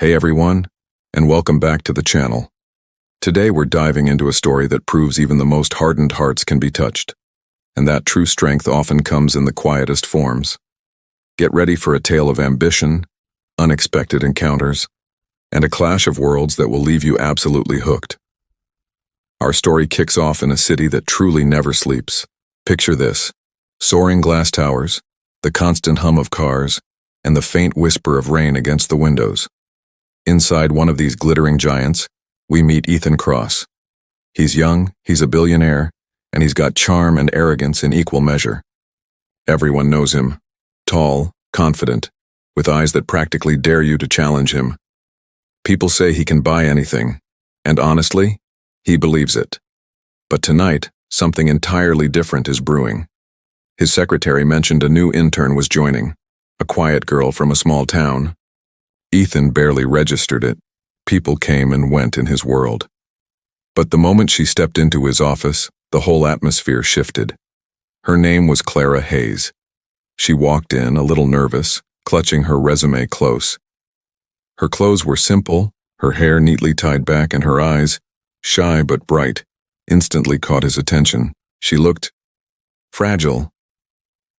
Hey everyone, and welcome back to the channel. Today we're diving into a story that proves even the most hardened hearts can be touched, and that true strength often comes in the quietest forms. Get ready for a tale of ambition, unexpected encounters, and a clash of worlds that will leave you absolutely hooked. Our story kicks off in a city that truly never sleeps. Picture this: soaring glass towers, the constant hum of cars, and the faint whisper of rain against the windows. Inside one of these glittering giants, we meet Ethan Cross. He's young, he's a billionaire, and he's got charm and arrogance in equal measure. Everyone knows him, tall, confident, with eyes that practically dare you to challenge him. People say he can buy anything, and honestly, he believes it. But tonight, something entirely different is brewing. His secretary mentioned a new intern was joining, a quiet girl from a small town. Ethan barely registered it. People came and went in his world. But the moment she stepped into his office, the whole atmosphere shifted. Her name was Clara Hayes. She walked in, a little nervous, clutching her resume close. Her clothes were simple, her hair neatly tied back, and her eyes, shy but bright, instantly caught his attention. She looked fragile,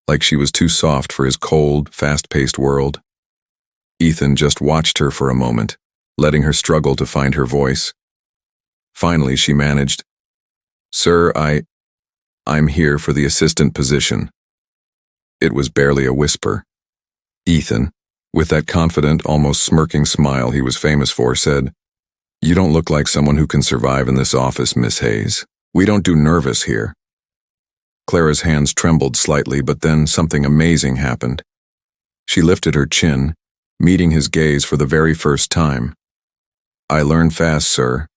like she was too soft for his cold, fast-paced world. Ethan just watched her for a moment, letting her struggle to find her voice. Finally, she managed, "Sir, I'm here for the assistant position." It was barely a whisper. Ethan, with that confident, almost smirking smile he was famous for, said, "You don't look like someone who can survive in this office, Miss Hayes. We don't do nervous here." Clara's hands trembled slightly, but then something amazing happened. She lifted her chin, meeting his gaze for the very first time. "I learn fast, sir."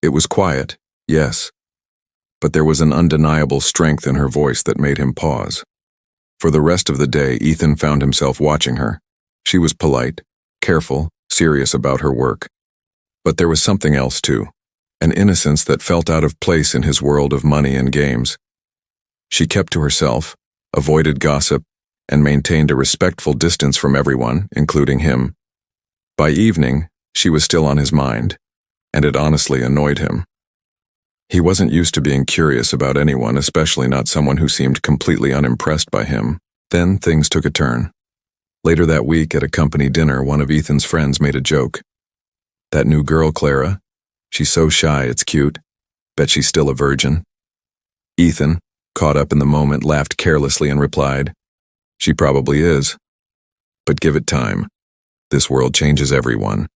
It was quiet, yes, but there was an undeniable strength in her voice that made him pause. For the rest of the day, Ethan found himself watching her. She was polite, careful, serious about her work. But there was something else too, an innocence that felt out of place in his world of money and games. She kept to herself, avoided gossip, and maintained a respectful distance from everyone, including him. By evening, she was still on his mind, and it honestly annoyed him. He wasn't used to being curious about anyone, especially not someone who seemed completely unimpressed by him. Then things took a turn. Later that week at a company dinner, one of Ethan's friends made a joke. "That new girl, Clara, she's so shy, it's cute. Bet she's still a virgin." Ethan, caught up in the moment, laughed carelessly and replied, "She probably is. But give it time. This world changes everyone."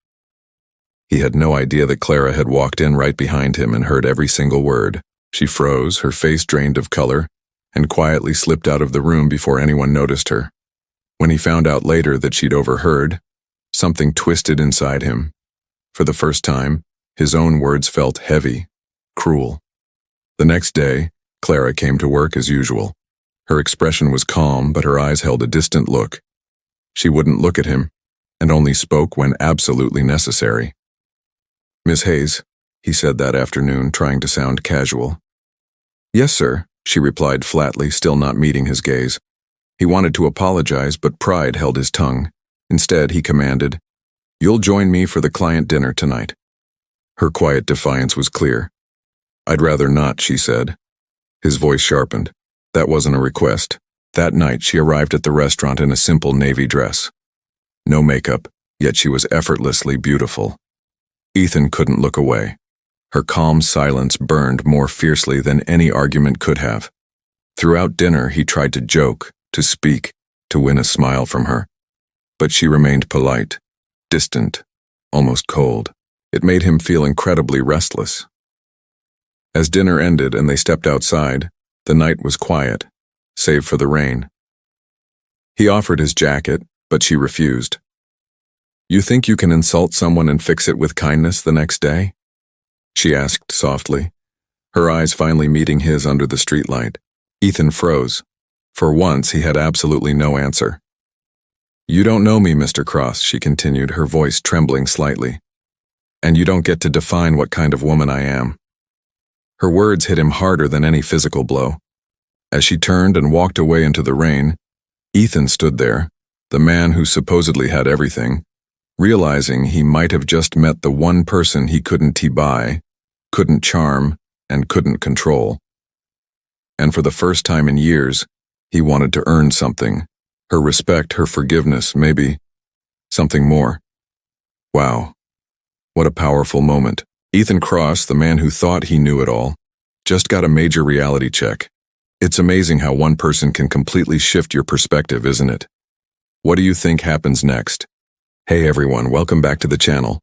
He had no idea that Clara had walked in right behind him and heard every single word. She froze, her face drained of color, and quietly slipped out of the room before anyone noticed her. When he found out later that she'd overheard, something twisted inside him. For the first time, his own words felt heavy, cruel. The next day, Clara came to work as usual. Her expression was calm, but her eyes held a distant look. She wouldn't look at him, and only spoke when absolutely necessary. "Miss Hayes," he said that afternoon, trying to sound casual. "Yes, sir," she replied flatly, still not meeting his gaze. He wanted to apologize, but pride held his tongue. Instead, he commanded, "You'll join me for the client dinner tonight." Her quiet defiance was clear. "I'd rather not," she said. His voice sharpened. That wasn't a request. That night, she arrived at the restaurant in a simple navy dress. No makeup, yet she was effortlessly beautiful. Ethan couldn't look away. Her calm silence burned more fiercely than any argument could have. Throughout dinner, he tried to joke, to speak, to win a smile from her. But she remained polite, distant, almost cold. It made him feel incredibly restless. As dinner ended and they stepped outside, the night was quiet, save for the rain. He offered his jacket, but she refused. "You think you can insult someone and fix it with kindness the next day?" she asked softly, her eyes finally meeting his under the streetlight. Ethan froze. For once, he had absolutely no answer. "You don't know me, Mr. Cross," she continued, her voice trembling slightly. "And you don't get to define what kind of woman I am." Her words hit him harder than any physical blow. As she turned and walked away into the rain, Ethan stood there, the man who supposedly had everything, realizing he might have just met the one person he couldn't buy, couldn't charm, and couldn't control. And for the first time in years, he wanted to earn something. Her respect, her forgiveness, maybe something more. Wow. What a powerful moment. Ethan Cross, the man who thought he knew it all, just got a major reality check. It's amazing how one person can completely shift your perspective, isn't it? What do you think happens next? Hey everyone, welcome back to the channel.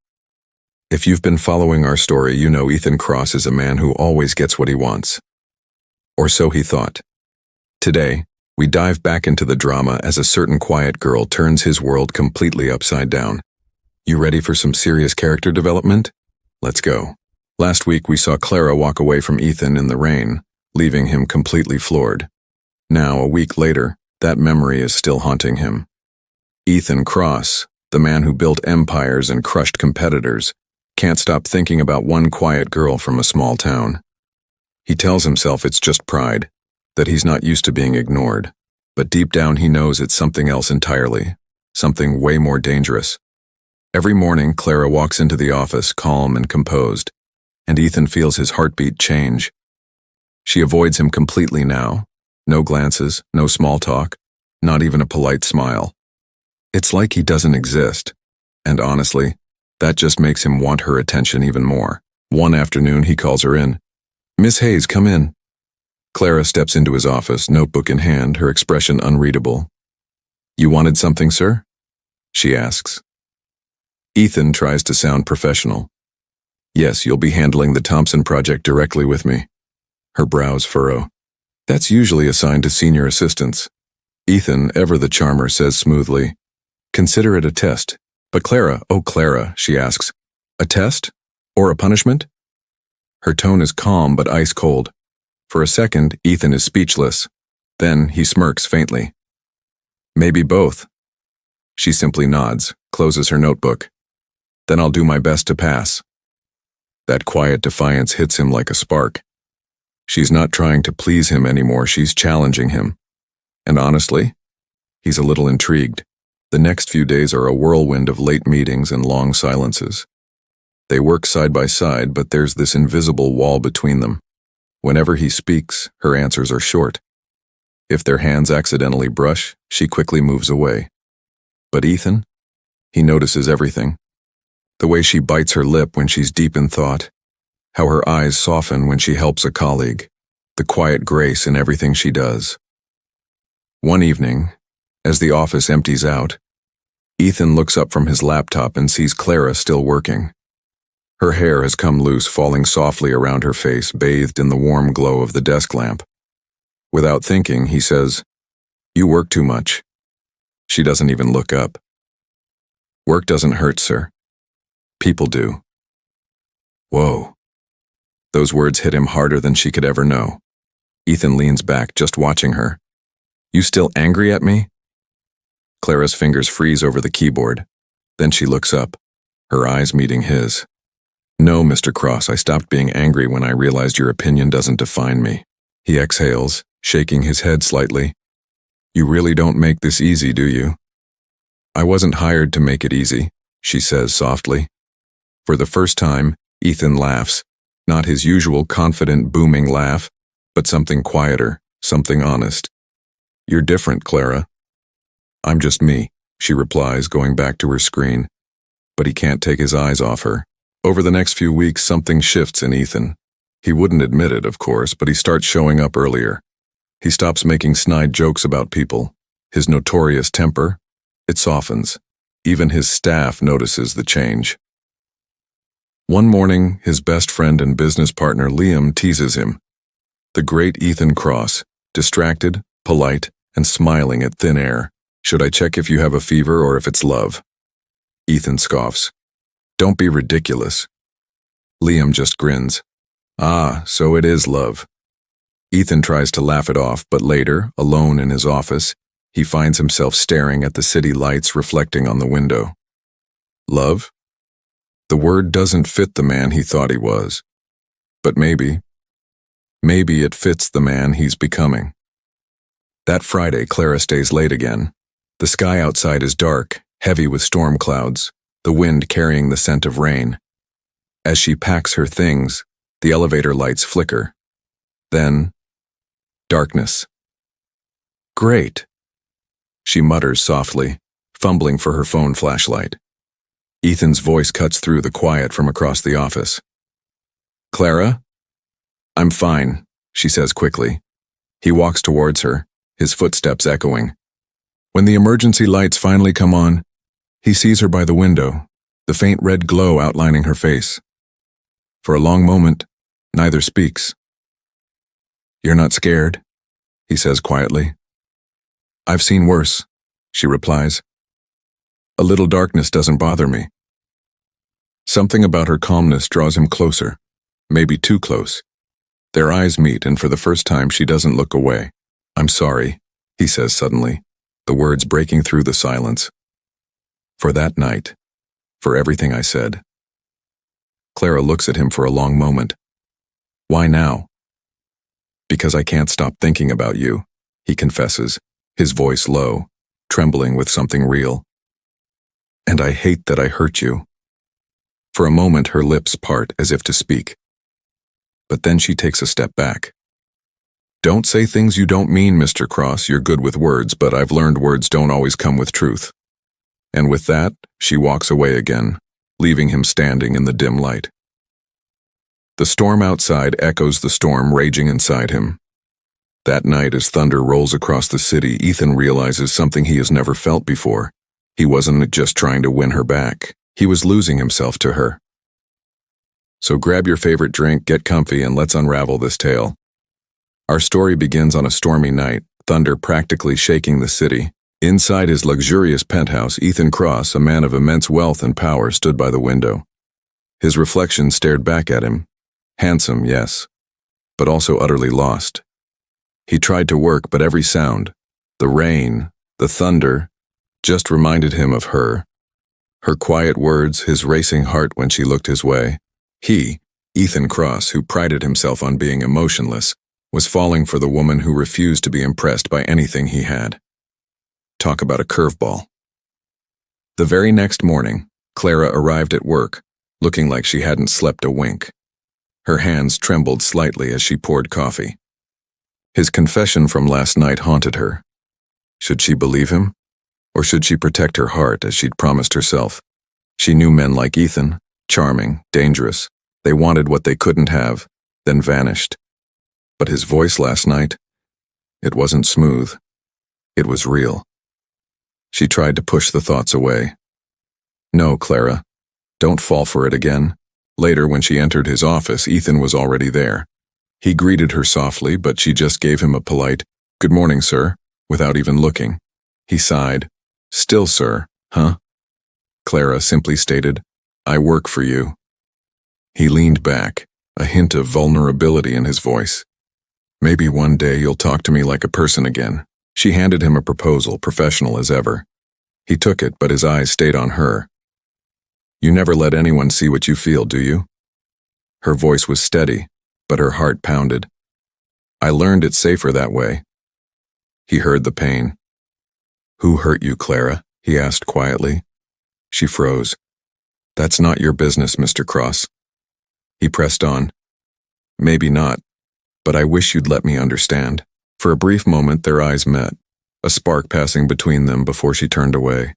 If you've been following our story, you know Ethan Cross is a man who always gets what he wants. Or so he thought. Today, we dive back into the drama as a certain quiet girl turns his world completely upside down. You ready for some serious character development? Let's go. Last week we saw Clara walk away from Ethan in the rain, leaving him completely floored. Now, a week later, that memory is still haunting him. Ethan Cross, the man who built empires and crushed competitors, can't stop thinking about one quiet girl from a small town. He tells himself it's just pride, that he's not used to being ignored, but deep down he knows it's something else entirely, something way more dangerous. Every morning, Clara walks into the office calm and composed, and Ethan feels his heartbeat change. She avoids him completely now. No glances, no small talk, not even a polite smile. It's like he doesn't exist, and honestly, that just makes him want her attention even more. One afternoon, he calls her in. "Miss Hayes, come in." Clara steps into his office, notebook in hand, her expression unreadable. "You wanted something, sir?" she asks. Ethan tries to sound professional. "Yes, you'll be handling the Thompson project directly with me." Her brows furrow. "That's usually assigned to senior assistants." Ethan, ever the charmer, says smoothly, "Consider it a test." "But Clara, oh Clara," she asks, "a test? Or a punishment?" Her tone is calm but ice cold. For a second, Ethan is speechless. Then he smirks faintly. "Maybe both." She simply nods, closes her notebook. "Then I'll do my best to pass." That quiet defiance hits him like a spark. She's not trying to please him anymore, she's challenging him. And honestly, he's a little intrigued. The next few days are a whirlwind of late meetings and long silences. They work side by side, but there's this invisible wall between them. Whenever he speaks, her answers are short. If their hands accidentally brush, she quickly moves away. But Ethan? He notices everything. The way she bites her lip when she's deep in thought, how her eyes soften when she helps a colleague, the quiet grace in everything she does. One evening, as the office empties out, Ethan looks up from his laptop and sees Clara still working. Her hair has come loose, falling softly around her face, bathed in the warm glow of the desk lamp. Without thinking, he says, "You work too much." She doesn't even look up. "Work doesn't hurt, sir. People do." Whoa. Those words hit him harder than she could ever know. Ethan leans back, just watching her. "You still angry at me?" Clara's fingers freeze over the keyboard. Then she looks up, her eyes meeting his. "No, Mr. Cross, I stopped being angry when I realized your opinion doesn't define me." He exhales, shaking his head slightly. "You really don't make this easy, do you?" "I wasn't hired to make it easy," she says softly. For the first time, Ethan laughs, not his usual confident, booming laugh, but something quieter, something honest. "You're different, Clara." "I'm just me," she replies, going back to her screen. But he can't take his eyes off her. Over the next few weeks, something shifts in Ethan. He wouldn't admit it, of course, but he starts showing up earlier. He stops making snide jokes about people. His notorious temper, it softens. Even his staff notices the change. One morning, his best friend and business partner Liam teases him. The great Ethan Cross, distracted, polite, and smiling at thin air. "Should I check if you have a fever or if it's love?" Ethan scoffs. "Don't be ridiculous." Liam just grins. "Ah, so it is love." Ethan tries to laugh it off, but later, alone in his office, he finds himself staring at the city lights reflecting on the window. Love? The word doesn't fit the man he thought he was. But maybe it fits the man he's becoming. That Friday, Clara stays late again. The sky outside is dark, heavy with storm clouds. the wind carrying the scent of rain. As she packs her things, the elevator lights flicker. Then, darkness. Great, she mutters softly, fumbling for her phone flashlight. Ethan's voice cuts through the quiet from across the office. Clara? I'm fine, she says quickly. He walks towards her, his footsteps echoing. When the emergency lights finally come on, he sees her by the window, the faint red glow outlining her face. For a long moment, neither speaks. You're not scared, he says quietly. I've seen worse, she replies. A little darkness doesn't bother me. Something about her calmness draws him closer, maybe too close. Their eyes meet, and for the first time she doesn't look away. I'm sorry, he says suddenly, the words breaking through the silence. For that night, for everything I said. Clara looks at him for a long moment. Why now? Because I can't stop thinking about you, he confesses, his voice low, trembling with something real. And I hate that I hurt you. For a moment her lips part as if to speak. But then she takes a step back. Don't say things you don't mean, Mr. Cross. You're good with words, but I've learned words don't always come with truth. And with that, she walks away again, leaving him standing in the dim light. The storm outside echoes the storm raging inside him. That night, as thunder rolls across the city, Ethan realizes something he has never felt before. He wasn't just trying to win her back. He was losing himself to her. So grab your favorite drink, get comfy, and let's unravel this tale. Our story begins on a stormy night, thunder practically shaking the city. Inside his luxurious penthouse, Ethan Cross, a man of immense wealth and power, stood by the window. His reflection stared back at him. Handsome, yes, but also utterly lost. He tried to work, but every sound, the rain, the thunder, just reminded him of her. Her quiet words, his racing heart when she looked his way. He, Ethan Cross, who prided himself on being emotionless, was falling for the woman who refused to be impressed by anything he had. Talk about a curveball. The very next morning, Clara arrived at work, looking like she hadn't slept a wink. Her hands trembled slightly as she poured coffee. His confession from last night haunted her. Should she believe him? Or should she protect her heart as she'd promised herself? She knew men like Ethan, charming, dangerous. They wanted what they couldn't have, then vanished. But his voice last night, it wasn't smooth. It was real. She tried to push the thoughts away. No, Clara, don't fall for it again. Later, when she entered his office, Ethan was already there. He greeted her softly, but she just gave him a polite, "Good morning, sir," without even looking. He sighed. "Still, sir, huh?" Clara simply stated, "I work for you." He leaned back, a hint of vulnerability in his voice. "Maybe one day you'll talk to me like a person again." She handed him a proposal, professional as ever. He took it, but his eyes stayed on her. "You never let anyone see what you feel, do you?" Her voice was steady, but her heart pounded. "I learned it's safer that way." He heard the pain. "Who hurt you, Clara?" he asked quietly. She froze. "That's not your business, Mr. Cross." He pressed on. "Maybe not, but I wish you'd let me understand." For a brief moment their eyes met, a spark passing between them before she turned away.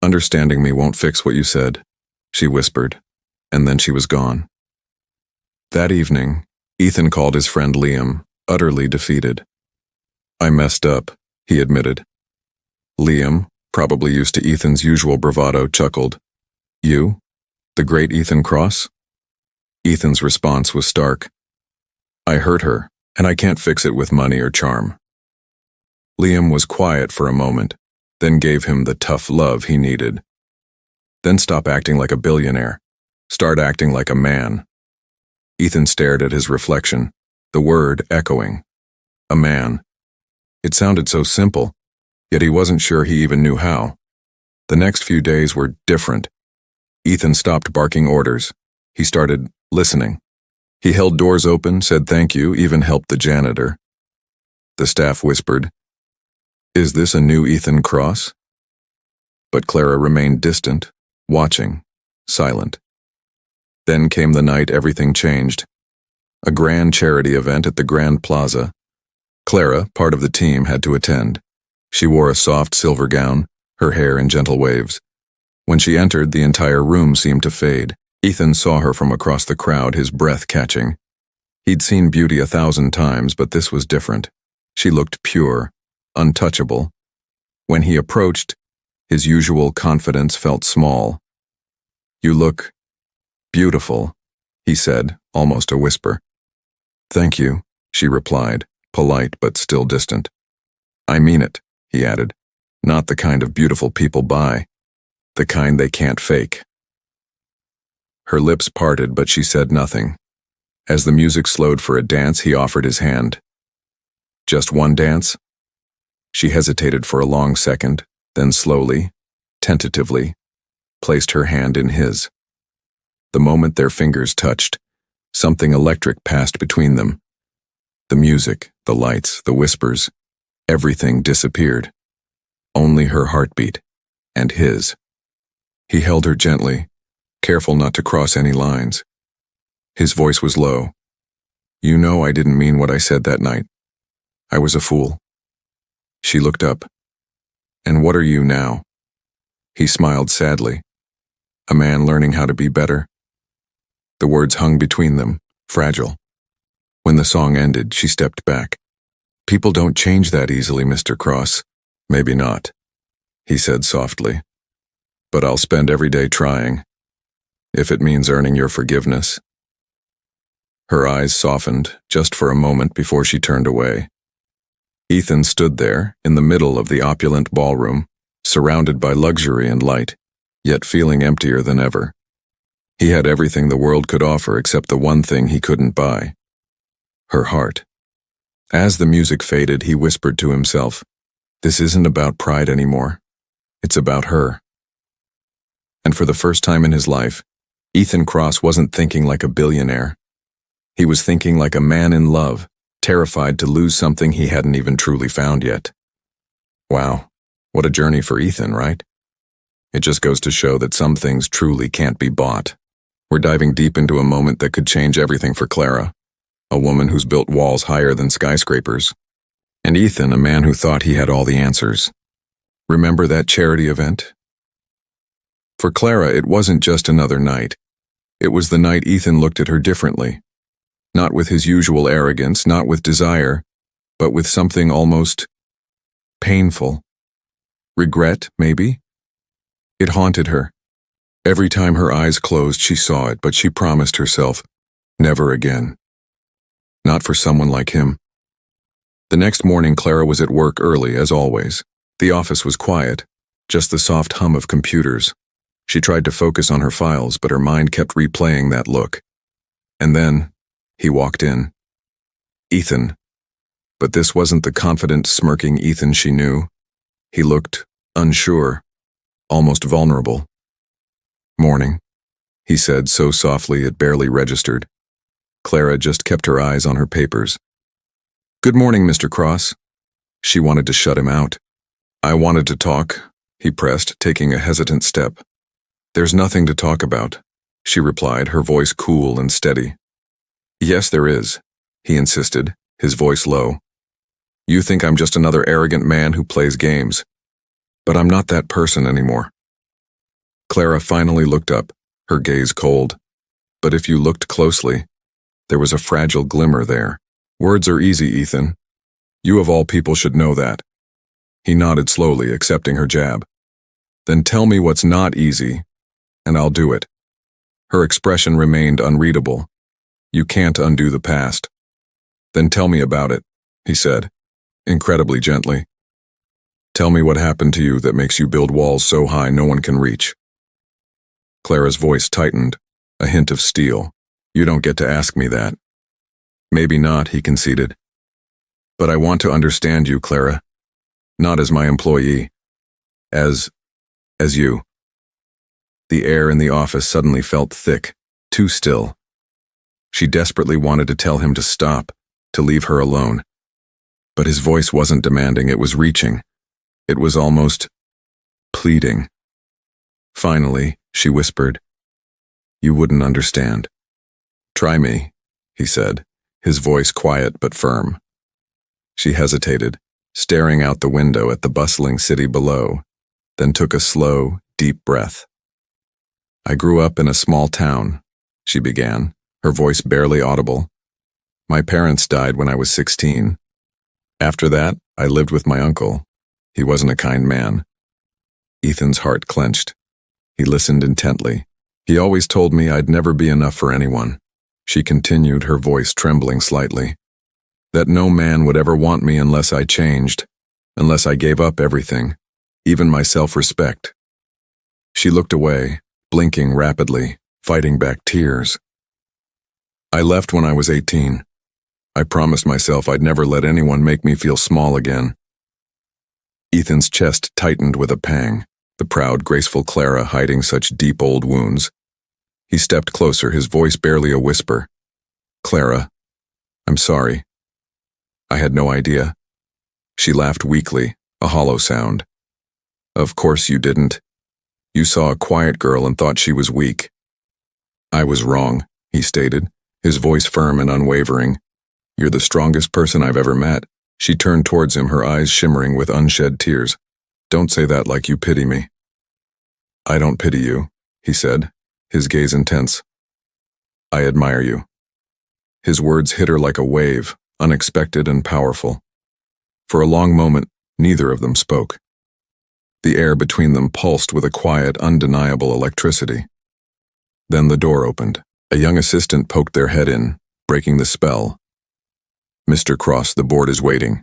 "Understanding me won't fix what you said," she whispered, and then she was gone. That evening, Ethan called his friend Liam, utterly defeated. "I messed up," he admitted. Liam, probably used to Ethan's usual bravado, chuckled. "You? The great Ethan Cross?" Ethan's response was stark. "I hurt her, and I can't fix it with money or charm." Liam was quiet for a moment, then gave him the tough love he needed. "Then stop acting like a billionaire. Start acting like a man." Ethan stared at his reflection, the word echoing. A man. It sounded so simple, yet he wasn't sure he even knew how. The next few days were different. Ethan stopped barking orders. He started listening. He held doors open, said thank you, even helped the janitor. The staff whispered, "Is this a new Ethan Cross?" But Clara remained distant, watching, silent. Then came the night everything changed. A grand charity event at the Grand Plaza. Clara, part of the team, had to attend. She wore a soft silver gown, her hair in gentle waves. When she entered, the entire room seemed to fade. Ethan saw her from across the crowd, his breath catching. He'd seen beauty 1,000 times, but this was different. She looked pure, untouchable. When he approached, his usual confidence felt small. "You look beautiful," he said, almost a whisper. "Thank you," she replied, polite but still distant. "I mean it," he added. "Not the kind of beautiful people buy. The kind they can't fake." Her lips parted, but she said nothing. As the music slowed for a dance, he offered his hand. "Just one dance?" She hesitated for a long second, then slowly, tentatively, placed her hand in his. The moment their fingers touched, something electric passed between them. The music, the lights, the whispers, everything disappeared. Only her heartbeat, and his. He held her gently, careful not to cross any lines. His voice was low. "You know I didn't mean what I said that night. I was a fool." She looked up. "And what are you now?" He smiled sadly. "A man learning how to be better." The words hung between them, fragile. When the song ended, she stepped back. "People don't change that easily, Mr. Cross." "Maybe not," he said softly. "But I'll spend every day trying, if it means earning your forgiveness." Her eyes softened just for a moment before she turned away. Ethan stood there, in the middle of the opulent ballroom, surrounded by luxury and light, yet feeling emptier than ever. He had everything the world could offer except the one thing he couldn't buy: her heart. As the music faded, he whispered to himself, "This isn't about pride anymore. It's about her." And for the first time in his life, Ethan Cross wasn't thinking like a billionaire. He was thinking like a man in love, terrified to lose something he hadn't even truly found yet. Wow, what a journey for Ethan, right? It just goes to show that some things truly can't be bought. We're diving deep into a moment that could change everything for Clara, a woman who's built walls higher than skyscrapers, and Ethan, a man who thought he had all the answers. Remember that charity event? For Clara, it wasn't just another night. It was the night Ethan looked at her differently. Not with his usual arrogance, not with desire, but with something almost painful. Regret, maybe? It haunted her. Every time her eyes closed, she saw it, but she promised herself, never again. Not for someone like him. The next morning, Clara was at work early, as always. The office was quiet, just the soft hum of computers. She tried to focus on her files, but her mind kept replaying that look. And then, he walked in. Ethan. But this wasn't the confident, smirking Ethan she knew. He looked unsure, almost vulnerable. "Morning," he said so softly it barely registered. Clara just kept her eyes on her papers. "Good morning, Mr. Cross." She wanted to shut him out. "I wanted to talk," he pressed, taking a hesitant step. "There's nothing to talk about," she replied, her voice cool and steady. "Yes, there is," he insisted, his voice low. "You think I'm just another arrogant man who plays games. But I'm not that person anymore." Clara finally looked up, her gaze cold. But if you looked closely, there was a fragile glimmer there. "Words are easy, Ethan. You of all people should know that." He nodded slowly, accepting her jab. "Then tell me what's not easy, and I'll do it." Her expression remained unreadable. "You can't undo the past." "Then tell me about it," he said, incredibly gently. "Tell me what happened to you that makes you build walls so high no one can reach." Clara's voice tightened, a hint of steel. "You don't get to ask me that." "Maybe not," he conceded. "But I want to understand you, Clara. Not as my employee. As you." The air in the office suddenly felt thick, too still. She desperately wanted to tell him to stop, to leave her alone. But his voice wasn't demanding, it was reaching. It was almost pleading. Finally, she whispered. You wouldn't understand. Try me, he said, his voice quiet but firm. She hesitated, staring out the window at the bustling city below, then took a slow, deep breath. I grew up in a small town, she began, her voice barely audible. My parents died when I was 16. After that, I lived with my uncle. He wasn't a kind man. Ethan's heart clenched. He listened intently. He always told me I'd never be enough for anyone. She continued, her voice trembling slightly. That no man would ever want me unless I changed, unless I gave up everything, even my self-respect. She looked away, blinking rapidly, fighting back tears. I left when I was 18. I promised myself I'd never let anyone make me feel small again. Ethan's chest tightened with a pang, the proud, graceful Clara hiding such deep old wounds. He stepped closer, his voice barely a whisper. Clara, I'm sorry. I had no idea. She laughed weakly, a hollow sound. Of course you didn't. You saw a quiet girl and thought she was weak. I was wrong, he stated, his voice firm and unwavering. You're the strongest person I've ever met. She turned towards him, her eyes shimmering with unshed tears. Don't say that like you pity me. I don't pity you, he said, his gaze intense. I admire you. His words hit her like a wave, unexpected and powerful. For a long moment, neither of them spoke. The air between them pulsed with a quiet, undeniable electricity. Then the door opened. A young assistant poked their head in, breaking the spell. Mr. Cross, the board is waiting.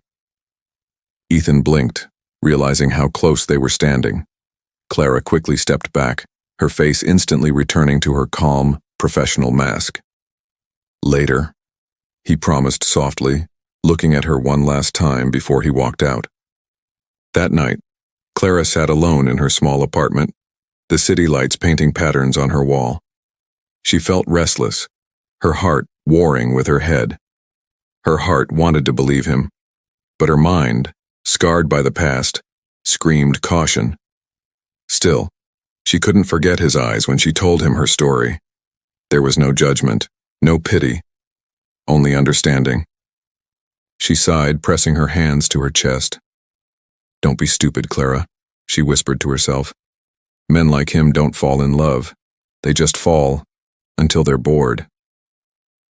Ethan blinked, realizing how close they were standing. Clara quickly stepped back, her face instantly returning to her calm, professional mask. Later, he promised softly, looking at her one last time before he walked out. That night, Clara sat alone in her small apartment, the city lights painting patterns on her wall. She felt restless, her heart warring with her head. Her heart wanted to believe him, but her mind, scarred by the past, screamed caution. Still, she couldn't forget his eyes when she told him her story. There was no judgment, no pity, only understanding. She sighed, pressing her hands to her chest. Don't be stupid, Clara, she whispered to herself. Men like him don't fall in love. They just fall until they're bored.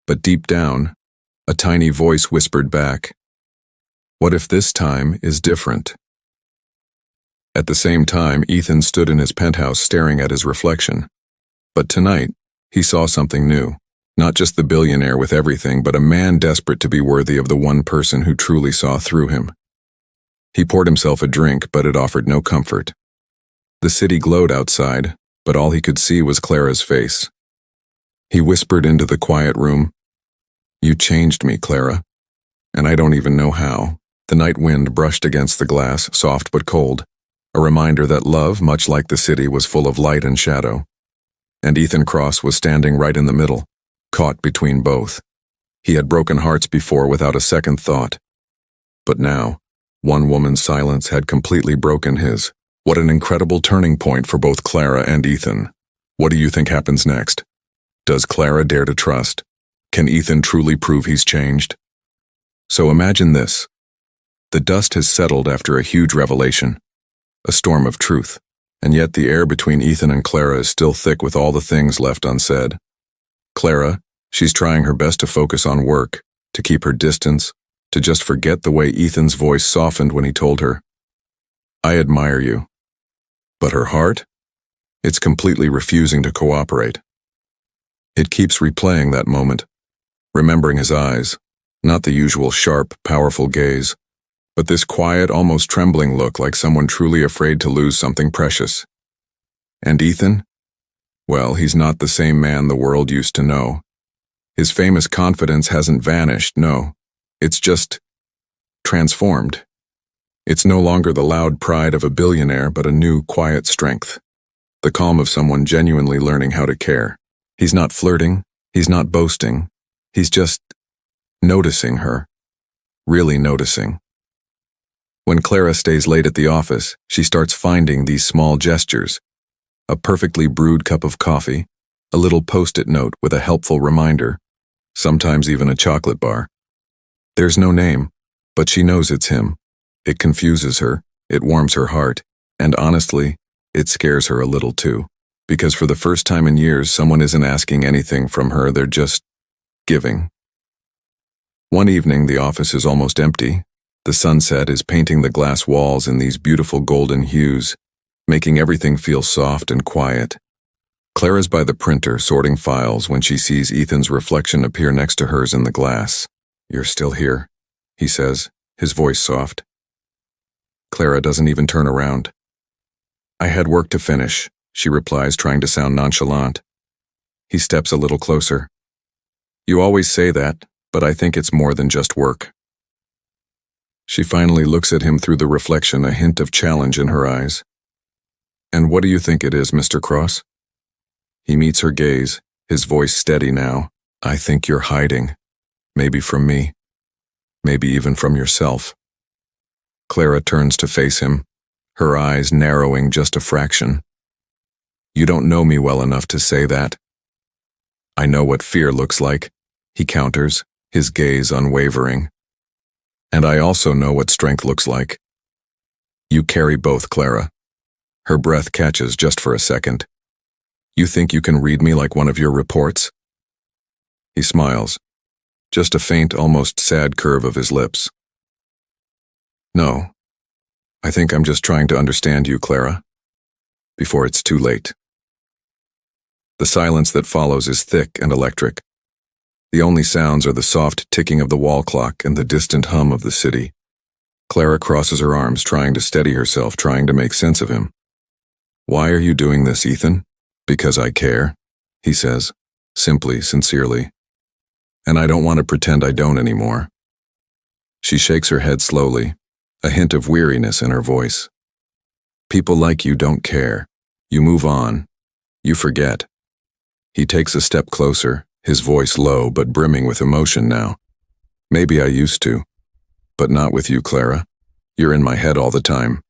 But deep down, a tiny voice whispered back, what if this time is different? At the same time, Ethan stood in his penthouse staring at his reflection. But tonight, he saw something new. Not just the billionaire with everything, but a man desperate to be worthy of the one person who truly saw through him. He poured himself a drink, but it offered no comfort. The city glowed outside, but all he could see was Clara's face. He whispered into the quiet room, You changed me, Clara. And I don't even know how. The night wind brushed against the glass, soft but cold, a reminder that love, much like the city, was full of light and shadow. And Ethan Cross was standing right in the middle, caught between both. He had broken hearts before without a second thought. But now, one woman's silence had completely broken his. What an incredible turning point for both Clara and Ethan. What do you think happens next? Does Clara dare to trust? Can Ethan truly prove he's changed? So imagine this. The dust has settled after a huge revelation, a storm of truth, and yet the air between Ethan and Clara is still thick with all the things left unsaid. Clara, she's trying her best to focus on work, to keep her distance, to just forget the way Ethan's voice softened when he told her, I admire you. But her heart? It's completely refusing to cooperate. It keeps replaying that moment, remembering his eyes, not the usual sharp, powerful gaze, but this quiet, almost trembling look like someone truly afraid to lose something precious. And Ethan? Well, he's not the same man the world used to know. His famous confidence hasn't vanished, no. It's just transformed. It's no longer the loud pride of a billionaire, but a new, quiet strength. The calm of someone genuinely learning how to care. He's not flirting, he's not boasting, he's just noticing her. Really noticing. When Clara stays late at the office, she starts finding these small gestures. a perfectly brewed cup of coffee, a little post-it note with a helpful reminder, sometimes even a chocolate bar. There's no name, but she knows it's him. It confuses her, it warms her heart, and honestly, it scares her a little too. Because for the first time in years, someone isn't asking anything from her, they're just giving. One evening, the office is almost empty. The sunset is painting the glass walls in these beautiful golden hues, making everything feel soft and quiet. Clara's by the printer, sorting files when she sees Ethan's reflection appear next to hers in the glass. "You're still here," he says, his voice soft. Clara doesn't even turn around. "I had work to finish," she replies, trying to sound nonchalant. He steps a little closer. "You always say that, but I think it's more than just work." She finally looks at him through the reflection, a hint of challenge in her eyes. "And what do you think it is, Mr. Cross?" He meets her gaze, his voice steady now. "I think you're hiding. Maybe from me. Maybe even from yourself." Clara turns to face him, her eyes narrowing just a fraction. "You don't know me well enough to say that." "I know what fear looks like," he counters, his gaze unwavering. "And I also know what strength looks like." "You carry both, Clara." Her breath catches just for a second. "You think you can read me like one of your reports?" He smiles, just a faint, almost sad curve of his lips. "No, I think I'm just trying to understand you, Clara, before it's too late." The silence that follows is thick and electric. The only sounds are the soft ticking of the wall clock and the distant hum of the city. Clara crosses her arms, trying to steady herself, trying to make sense of him. "Why are you doing this, Ethan?" "Because I care," he says, simply, sincerely. "And I don't want to pretend I don't anymore." She shakes her head slowly, a hint of weariness in her voice. "People like you don't care. You move on. You forget." He takes a step closer, his voice low but brimming with emotion now. "Maybe I used to, but not with you, Clara. You're in my head all the time.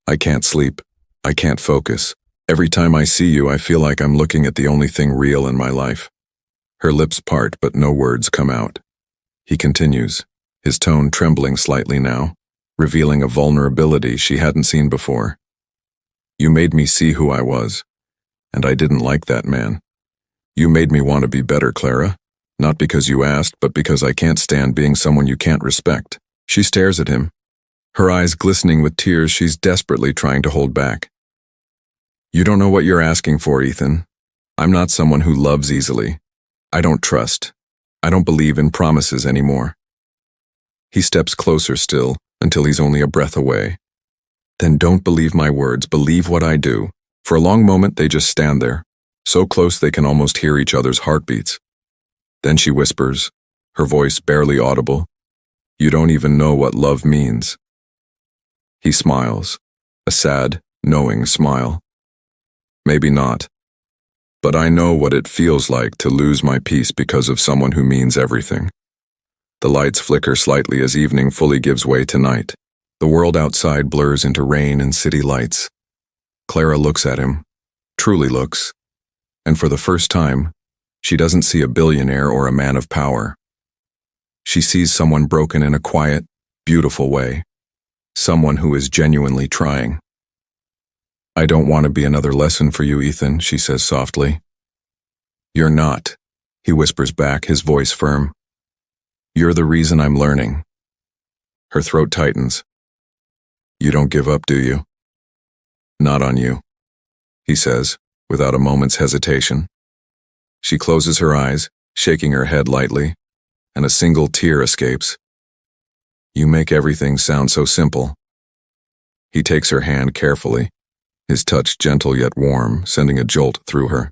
I can't sleep. I can't focus. Every time I see you, I feel like I'm looking at the only thing real in my life." Her lips part, but no words come out. He continues, his tone trembling slightly now, revealing a vulnerability she hadn't seen before. "You made me see who I was, and I didn't like that man. You made me want to be better, Clara, not because you asked, but because I can't stand being someone you can't respect." She stares at him, her eyes glistening with tears she's desperately trying to hold back. "You don't know what you're asking for, Ethan. I'm not someone who loves easily. I don't trust. I don't believe in promises anymore." He steps closer still, until he's only a breath away. "Then don't believe my words, believe what I do." For a long moment they just stand there, so close they can almost hear each other's heartbeats. Then she whispers, her voice barely audible, "You don't even know what love means." He smiles, a sad, knowing smile. "Maybe not. But I know what it feels like to lose my peace because of someone who means everything." The lights flicker slightly as evening fully gives way to night. The world outside blurs into rain and city lights. Clara looks at him, truly looks, and for the first time, she doesn't see a billionaire or a man of power. She sees someone broken in a quiet, beautiful way, someone who is genuinely trying. "I don't want to be another lesson for you, Ethan," she says softly. "You're not," he whispers back, his voice firm. "You're the reason I'm learning." Her throat tightens. "You don't give up, do you?" "Not on you," he says, without a moment's hesitation. She closes her eyes, shaking her head lightly, and a single tear escapes. "You make everything sound so simple." He takes her hand carefully, his touch gentle yet warm, sending a jolt through her.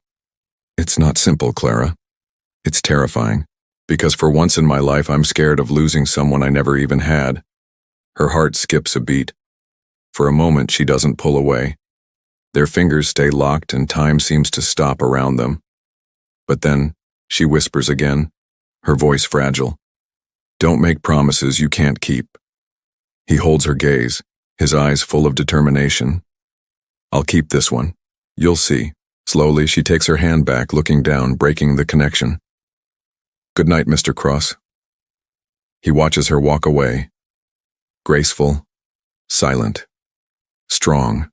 "It's not simple, Clara. It's terrifying, because for once in my life I'm scared of losing someone I never even had." Her heart skips a beat. For a moment she doesn't pull away. Their fingers stay locked and time seems to stop around them. But then, she whispers again, her voice fragile. "Don't make promises you can't keep." He holds her gaze, his eyes full of determination. "I'll keep this one. You'll see. Slowly, she takes her hand back, looking down, breaking the connection. Good night, Mr. Cross. He watches her walk away. Graceful, silent, strong,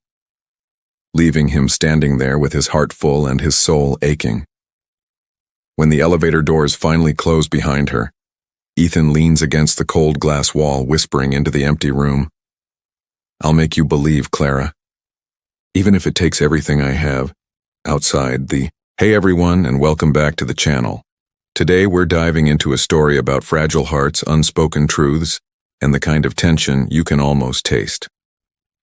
leaving him standing there with his heart full and his soul aching. When the elevator doors finally close behind her, Ethan leans against the cold glass wall, whispering into the empty room. I'll make you believe, Clara. Even if it takes everything I have. Outside the, Hey everyone, and welcome back to the channel. Today we're diving into a story about fragile hearts, unspoken truths, and the kind of tension you can almost taste.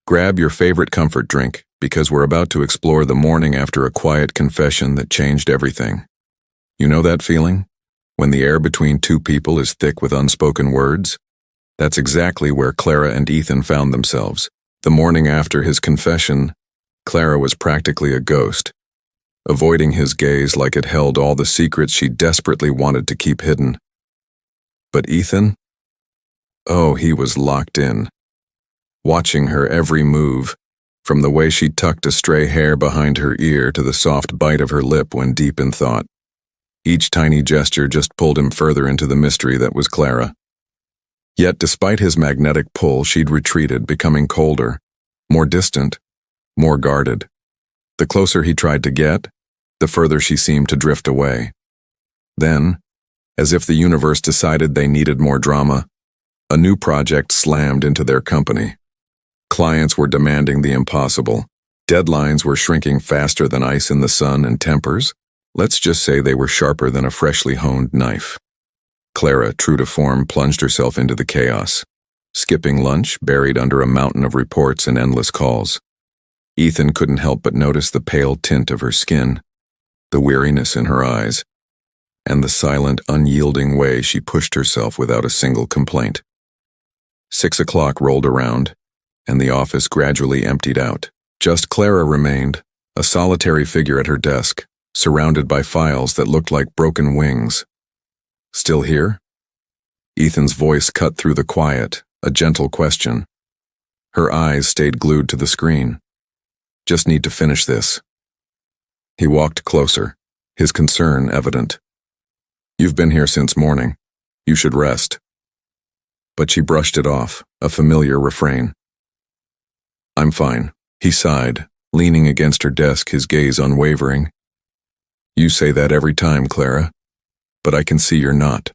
Grab your favorite comfort drink, because we're about to explore the morning after a quiet confession that changed everything. You know that feeling? When the air between two people is thick with unspoken words? That's exactly where Clara and Ethan found themselves. The morning after his confession, Clara was practically a ghost, avoiding his gaze like it held all the secrets she desperately wanted to keep hidden. But Ethan? Oh, he was locked in, watching her every move, from the way she tucked a stray hair behind her ear to the soft bite of her lip when deep in thought. Each tiny gesture just pulled him further into the mystery that was Clara. Yet despite his magnetic pull, she'd retreated, becoming colder, more distant, more guarded. The closer he tried to get, the further she seemed to drift away. Then, as if the universe decided they needed more drama, a new project slammed into their company. Clients were demanding the impossible. Deadlines were shrinking faster than ice in the sun, and tempers, let's just say they were sharper than a freshly honed knife. Clara, true to form, plunged herself into the chaos, skipping lunch, buried under a mountain of reports and endless calls. Ethan couldn't help but notice the pale tint of her skin, the weariness in her eyes, and the silent, unyielding way she pushed herself without a single complaint. 6 o'clock rolled around, and the office gradually emptied out. Just Clara remained, a solitary figure at her desk, surrounded by files that looked like broken wings. Still here? Ethan's voice cut through the quiet, a gentle question. Her eyes stayed glued to the screen. Just need to finish this. He walked closer, his concern evident. You've been here since morning. You should rest. But she brushed it off, a familiar refrain. I'm fine, he sighed, leaning against her desk, his gaze unwavering. You say that every time, Clara, but I can see you're not.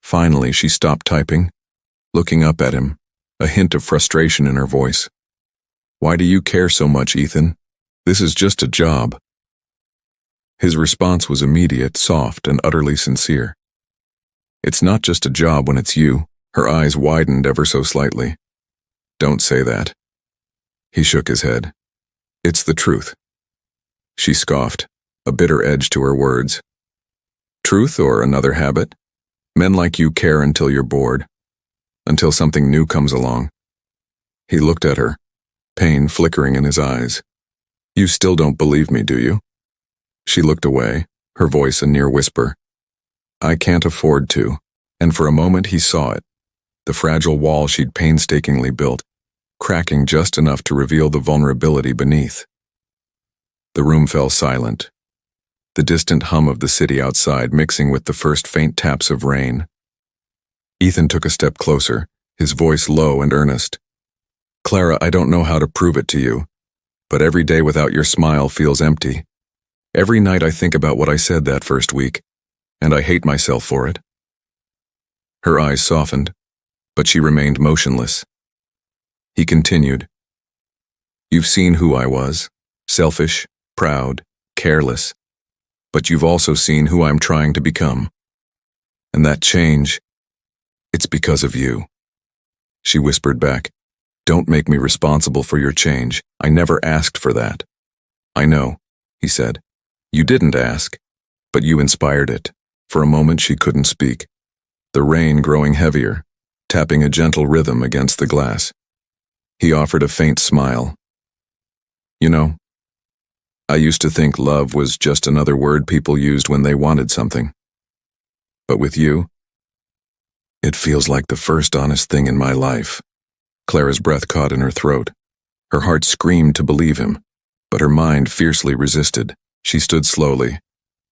Finally, she stopped typing, looking up at him, a hint of frustration in her voice. Why do you care so much, Ethan? This is just a job. His response was immediate, soft, and utterly sincere. It's not just a job when it's you. Her eyes widened ever so slightly. Don't say that. He shook his head. It's the truth. She scoffed, a bitter edge to her words. Truth or another habit? Men like you care until you're bored, until something new comes along. He looked at her, pain flickering in his eyes. You still don't believe me, do you? She looked away, her voice a near whisper. I can't afford to, and for a moment he saw it, the fragile wall she'd painstakingly built, cracking just enough to reveal the vulnerability beneath. The room fell silent, the distant hum of the city outside mixing with the first faint taps of rain. Ethan took a step closer, his voice low and earnest. Clara, I don't know how to prove it to you, but every day without your smile feels empty. Every night I think about what I said that first week, and I hate myself for it. Her eyes softened, but she remained motionless. He continued. You've seen who I was, selfish, proud, careless, but you've also seen who I'm trying to become. And that change, it's because of you. She whispered back, Don't make me responsible for your change. I never asked for that. I know, he said. You didn't ask, but you inspired it. For a moment she couldn't speak, the rain growing heavier, tapping a gentle rhythm against the glass. He offered a faint smile. You know, I used to think love was just another word people used when they wanted something. But with you, it feels like the first honest thing in my life. Clara's breath caught in her throat. Her heart screamed to believe him, but her mind fiercely resisted. She stood slowly,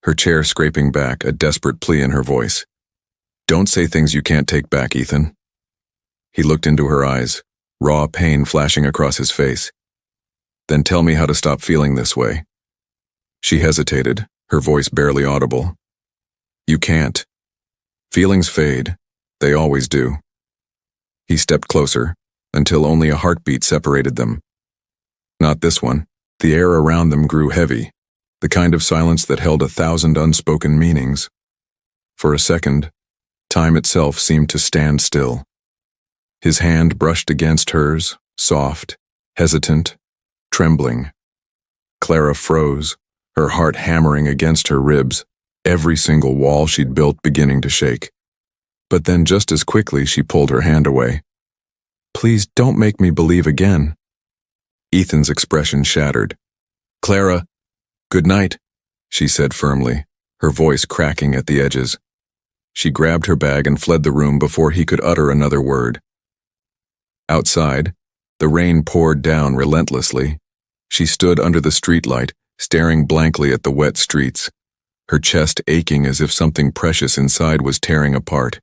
her chair scraping back, a desperate plea in her voice. "Don't say things you can't take back, Ethan." He looked into her eyes, raw pain flashing across his face. "Then tell me how to stop feeling this way." She hesitated, her voice barely audible. "You can't. Feelings fade. They always do." He stepped closer, until only a heartbeat separated them. Not this one. The air around them grew heavy, the kind of silence that held 1,000 unspoken meanings. For a second, time itself seemed to stand still. His hand brushed against hers, soft, hesitant, trembling. Clara froze, her heart hammering against her ribs, every single wall she'd built beginning to shake. But then just as quickly she pulled her hand away. "Please don't make me believe again." Ethan's expression shattered. "Clara, good night," she said firmly, her voice cracking at the edges. She grabbed her bag and fled the room before he could utter another word. Outside, the rain poured down relentlessly. She stood under the streetlight, staring blankly at the wet streets, her chest aching as if something precious inside was tearing apart.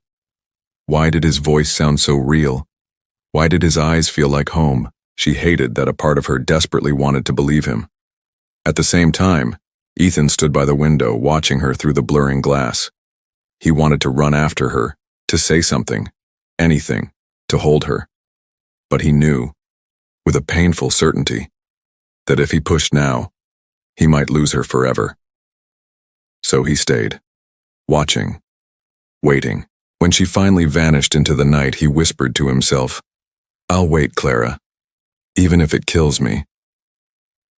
Why did his voice sound so real? Why did his eyes feel like home? She hated that a part of her desperately wanted to believe him. At the same time, Ethan stood by the window, watching her through the blurring glass. He wanted to run after her, to say something, anything, to hold her. But he knew, with a painful certainty, that if he pushed now, he might lose her forever. So he stayed, watching, waiting. When she finally vanished into the night, he whispered to himself, "I'll wait, Clara, even if it kills me."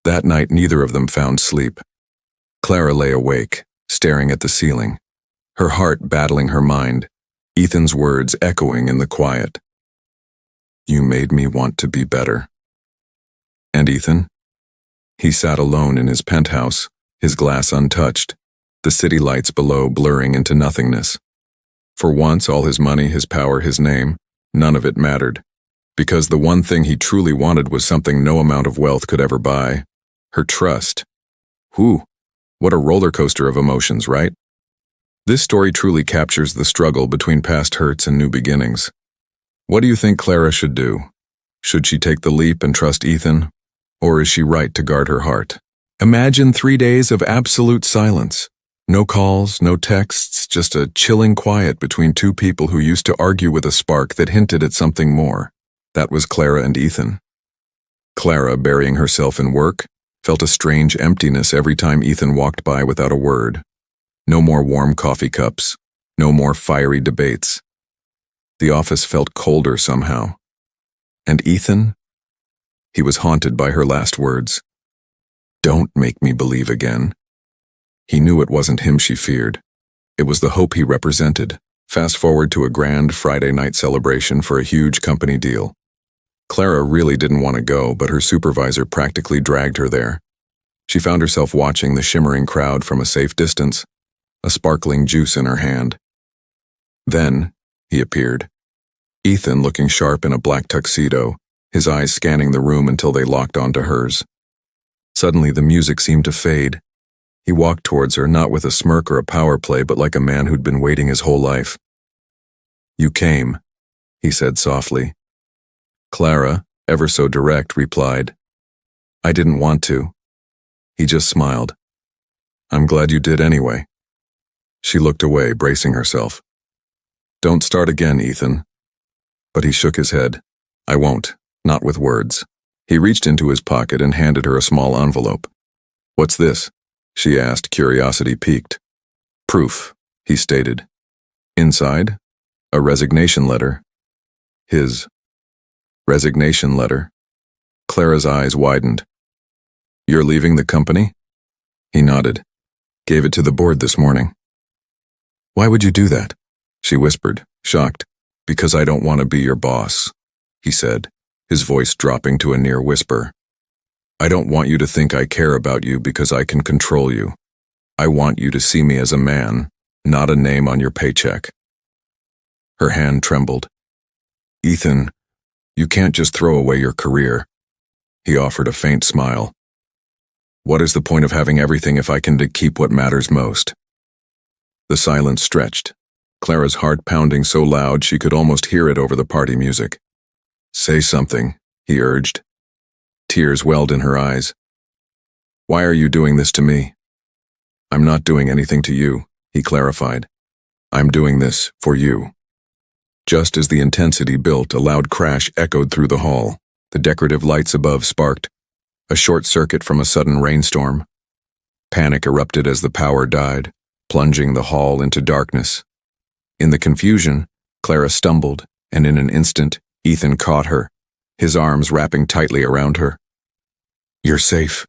That night, neither of them found sleep. Clara lay awake, staring at the ceiling, her heart battling her mind, Ethan's words echoing in the quiet. "You made me want to be better." And Ethan? He sat alone in his penthouse, his glass untouched, the city lights below blurring into nothingness. For once, all his money, his power, his name, none of it mattered, because the one thing he truly wanted was something no amount of wealth could ever buy: her trust. Whew, what a roller coaster of emotions, right? This story truly captures the struggle between past hurts and new beginnings. What do you think Clara should do? Should she take the leap and trust Ethan? Or is she right to guard her heart? Imagine 3 days of absolute silence. No calls, no texts, just a chilling quiet between two people who used to argue with a spark that hinted at something more. That was Clara and Ethan. Clara, burying herself in work, felt a strange emptiness every time Ethan walked by without a word. No more warm coffee cups, no more fiery debates. The office felt colder somehow. And Ethan? He was haunted by her last words. "Don't make me believe again." He knew it wasn't him she feared. It was the hope he represented. Fast forward to a grand Friday night celebration for a huge company deal. Clara really didn't want to go, but her supervisor practically dragged her there. She found herself watching the shimmering crowd from a safe distance, a sparkling juice in her hand. Then, he appeared. Ethan, looking sharp in a black tuxedo, his eyes scanning the room until they locked onto hers. Suddenly, the music seemed to fade. He walked towards her, not with a smirk or a power play, but like a man who'd been waiting his whole life. "You came," he said softly. Clara, ever so direct, replied, "I didn't want to." He just smiled. "I'm glad you did anyway." She looked away, bracing herself. "Don't start again, Ethan." But he shook his head. "I won't, not with words." He reached into his pocket and handed her a small envelope. "What's this?" she asked, curiosity piqued. "Proof," he stated. Inside, a resignation letter. His resignation letter. Clara's eyes widened. "You're leaving the company?" He nodded. "Gave it to the board this morning." "Why would you do that?" she whispered, shocked. "Because I don't want to be your boss," he said, his voice dropping to a near whisper. "I don't want you to think I care about you because I can control you. I want you to see me as a man, not a name on your paycheck." Her hand trembled. "Ethan, you can't just throw away your career." He offered a faint smile. What is the point of having everything if I can keep what matters most? The silence stretched, Clara's heart pounding so loud she could almost hear it over the party music. Say something, he urged. Tears welled in her eyes. Why are you doing this to me? I'm not doing anything to you, he clarified. I'm doing this for you. Just as the intensity built, a loud crash echoed through the hall. The decorative lights above sparked. A short circuit from a sudden rainstorm. Panic erupted as the power died, plunging the hall into darkness. In the confusion, Clara stumbled, and in an instant, Ethan caught her, his arms wrapping tightly around her. You're safe,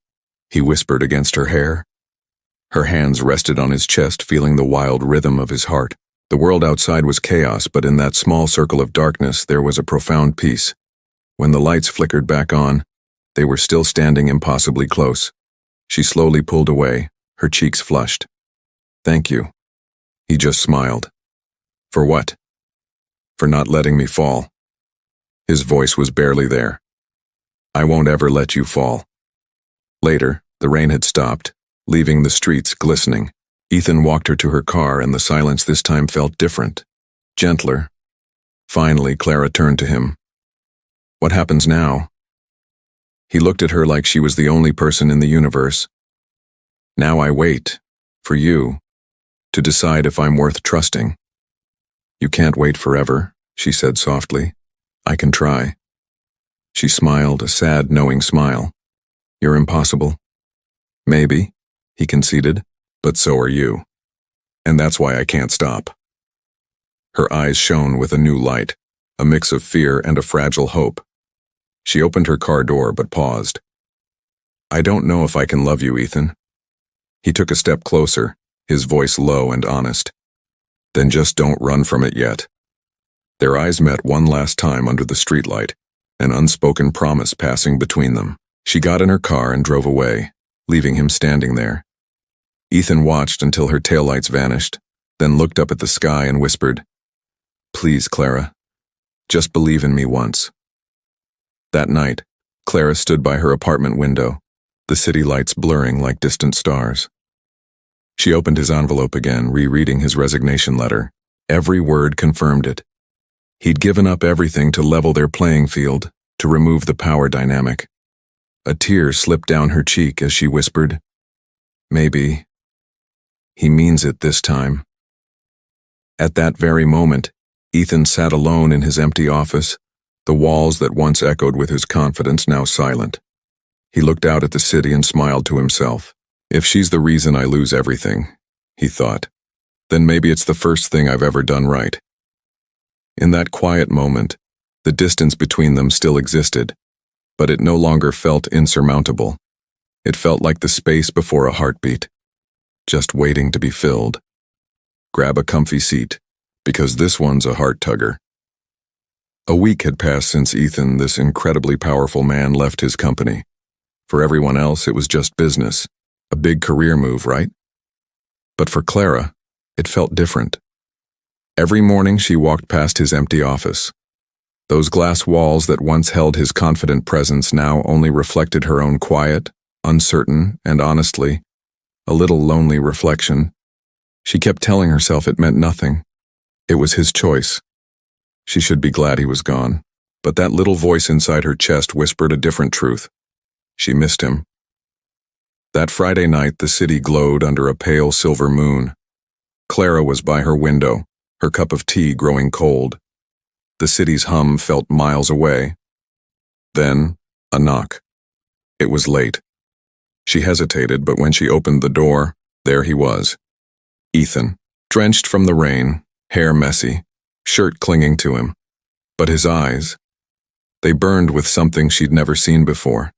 he whispered against her hair. Her hands rested on his chest, feeling the wild rhythm of his heart. The world outside was chaos, but in that small circle of darkness there was a profound peace. When the lights flickered back on, they were still standing impossibly close. She slowly pulled away, her cheeks flushed. Thank you. He just smiled. For what? For not letting me fall. His voice was barely there. I won't ever let you fall. Later, the rain had stopped, leaving the streets glistening. Ethan walked her to her car, and the silence this time felt different, gentler. Finally, Clara turned to him. What happens now? He looked at her like she was the only person in the universe. Now I wait, for you, to decide if I'm worth trusting. You can't wait forever, she said softly. I can try. She smiled, a sad, knowing smile. You're impossible. Maybe, he conceded, but so are you. And that's why I can't stop. Her eyes shone with a new light, a mix of fear and a fragile hope. She opened her car door but paused. I don't know if I can love you, Ethan. He took a step closer, his voice low and honest. Then just don't run from it yet. Their eyes met one last time under the streetlight, an unspoken promise passing between them. She got in her car and drove away, leaving him standing there. Ethan watched until her taillights vanished, then looked up at the sky and whispered, Please, Clara, just believe in me once. That night, Clara stood by her apartment window, the city lights blurring like distant stars. She opened his envelope again, rereading his resignation letter. Every word confirmed it. He'd given up everything to level their playing field, to remove the power dynamic. A tear slipped down her cheek as she whispered, Maybe. He means it this time. At that very moment, Ethan sat alone in his empty office, the walls that once echoed with his confidence now silent. He looked out at the city and smiled to himself. If she's the reason I lose everything, he thought, then maybe it's the first thing I've ever done right. In that quiet moment, the distance between them still existed, but it no longer felt insurmountable. It felt like the space before a heartbeat, just waiting to be filled. Grab a comfy seat, because this one's a heart-tugger. A week had passed since Ethan, this incredibly powerful man, left his company. For everyone else, it was just business. A big career move, right? But for Clara, it felt different. Every morning she walked past his empty office. Those glass walls that once held his confident presence now only reflected her own quiet, uncertain, and honestly, a little lonely reflection. She kept telling herself it meant nothing. It was his choice. She should be glad he was gone. But that little voice inside her chest whispered a different truth. She missed him. That Friday night, the city glowed under a pale silver moon. Clara was by her window, her cup of tea growing cold. The city's hum felt miles away. Then, a knock. It was late. She hesitated, but when she opened the door, there he was. Ethan, drenched from the rain, hair messy, shirt clinging to him. But his eyes, they burned with something she'd never seen before.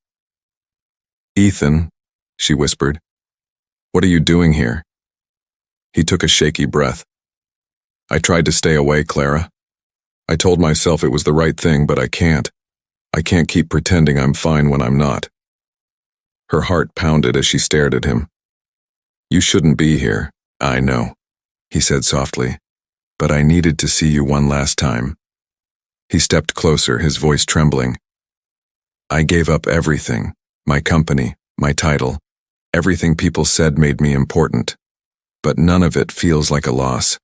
Ethan, she whispered, what are you doing here? He took a shaky breath. I tried to stay away, Clara. I told myself it was the right thing, but I can't. I can't keep pretending I'm fine when I'm not. Her heart pounded as she stared at him. You shouldn't be here, I know, he said softly, but I needed to see you one last time. He stepped closer, his voice trembling. I gave up everything, my company, my title, Everything people said made me important, but none of it feels like a loss.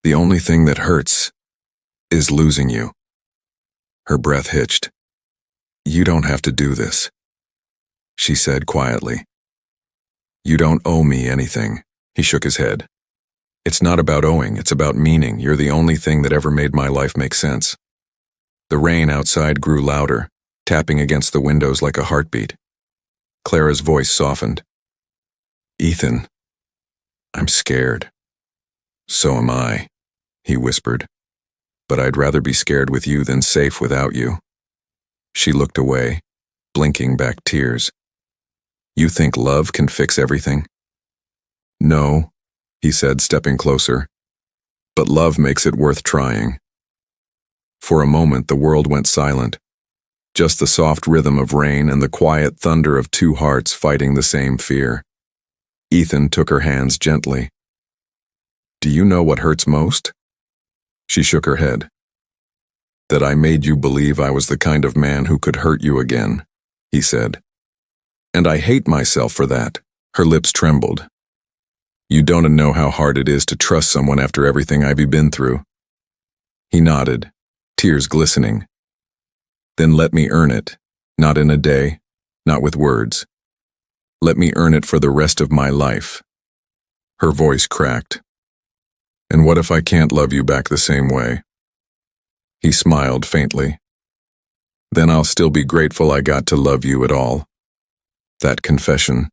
The only thing that hurts is losing you. Her breath hitched. You don't have to do this, she said quietly. You don't owe me anything. He shook his head. It's not about owing, it's about meaning. You're the only thing that ever made my life make sense. The rain outside grew louder, tapping against the windows like a heartbeat. Clara's voice softened. Ethan, I'm scared. So am I, he whispered. But I'd rather be scared with you than safe without you. She looked away, blinking back tears. You think love can fix everything? No, he said, stepping closer. But love makes it worth trying. For a moment, the world went silent. Just the soft rhythm of rain and the quiet thunder of two hearts fighting the same fear. Ethan took her hands gently. Do you know what hurts most? She shook her head. That I made you believe I was the kind of man who could hurt you again, he said. And I hate myself for that. Her lips trembled. You don't know how hard it is to trust someone after everything I've been through. He nodded, tears glistening. Then let me earn it, not in a day, not with words. Let me earn it for the rest of my life. Her voice cracked. And what if I can't love you back the same way? He smiled faintly. Then I'll still be grateful I got to love you at all. That confession,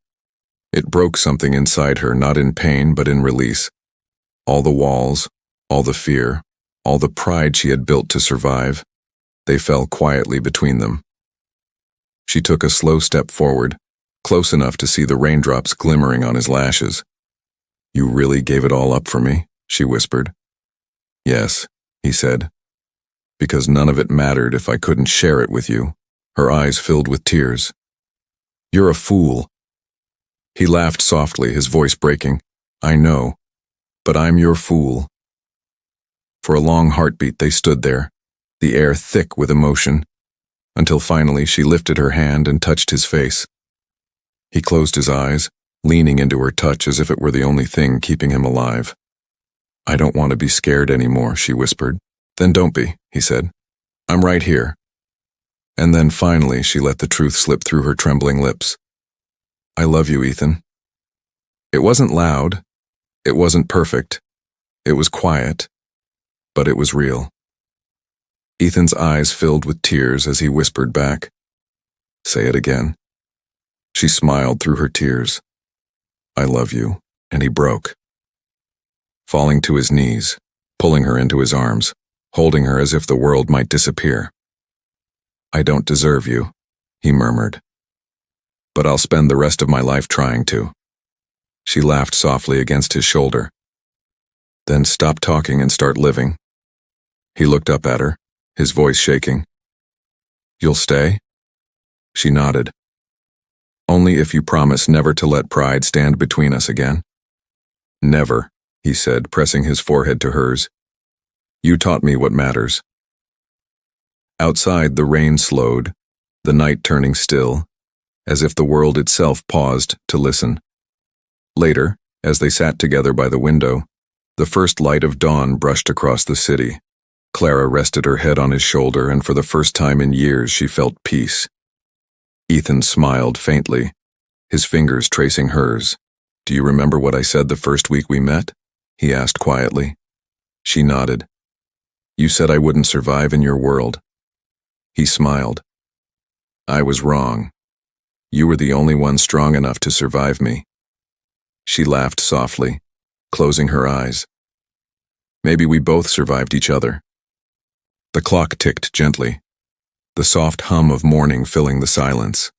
it broke something inside her, not in pain but in release. All the walls, all the fear, all the pride she had built to survive, they fell quietly between them. She took a slow step forward, close enough to see the raindrops glimmering on his lashes. You really gave it all up for me, she whispered. Yes, he said, because none of it mattered if I couldn't share it with you. Her eyes filled with tears. You're a fool. He laughed softly, his voice breaking. I know, but I'm your fool. For a long heartbeat they stood there, the air thick with emotion, until finally she lifted her hand and touched his face. He closed his eyes, leaning into her touch as if it were the only thing keeping him alive. I don't want to be scared anymore, she whispered. Then don't be, he said. I'm right here. And then finally she let the truth slip through her trembling lips. I love you, Ethan. It wasn't loud. It wasn't perfect. It was quiet. But it was real. Ethan's eyes filled with tears as he whispered back, Say it again. She smiled through her tears. I love you, and he broke. Falling to his knees, pulling her into his arms, holding her as if the world might disappear. I don't deserve you, he murmured. But I'll spend the rest of my life trying to. She laughed softly against his shoulder. Then stop talking and start living. He looked up at her, his voice shaking. You'll stay? She nodded. Only if you promise never to let pride stand between us again. Never, he said, pressing his forehead to hers. You taught me what matters. Outside, the rain slowed, the night turning still, as if the world itself paused to listen. Later, as they sat together by the window, the first light of dawn brushed across the city. Clara rested her head on his shoulder, and for the first time in years she felt peace. Ethan smiled faintly, his fingers tracing hers. Do you remember what I said the first week we met? He asked quietly. She nodded. You said I wouldn't survive in your world. He smiled. I was wrong. You were the only one strong enough to survive me. She laughed softly, closing her eyes. Maybe we both survived each other. The clock ticked gently, the soft hum of morning filling the silence.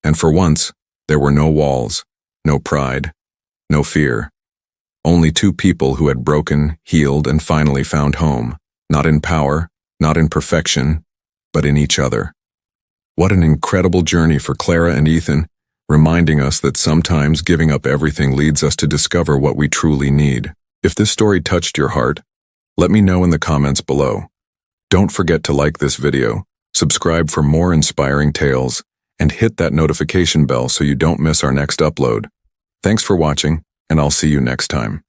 And for once, there were no walls, no pride, no fear. Only two people who had broken, healed, and finally found home, not in power, not in perfection, but in each other. What an incredible journey for Clara and Ethan, reminding us that sometimes giving up everything leads us to discover what we truly need. If this story touched your heart, let me know in the comments below. Don't forget to like this video, subscribe for more inspiring tales, and hit that notification bell so you don't miss our next upload. Thanks for watching, and I'll see you next time.